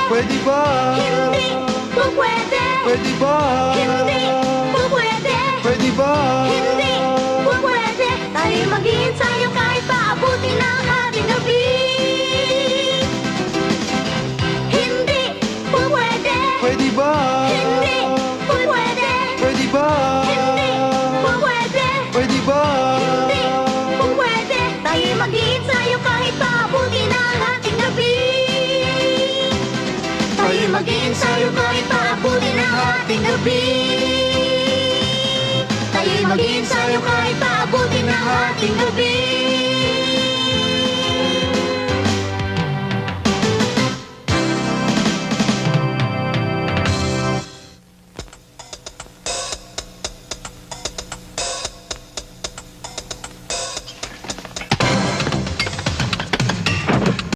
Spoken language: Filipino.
Pwede ba? Hindi po pwede. Pwede ba? Hindi po pwede. Pwede ba? Hindi po pwede. Tayo mag-iensayo kahit paabuti na ang ating gabi. Hindi po pwede. Pwede ba? Hindi po pwede. Pwede ba? Hindi po pwede. Pwede ba? Hindi po pwede. Tayo mag-iensayo kahit paabuti na ang ating gabi. Tayo mag-iensayo kahit paabuti na ang ating gabi. Tayo mag-iensayo kahit paabuti na ang ating gabi.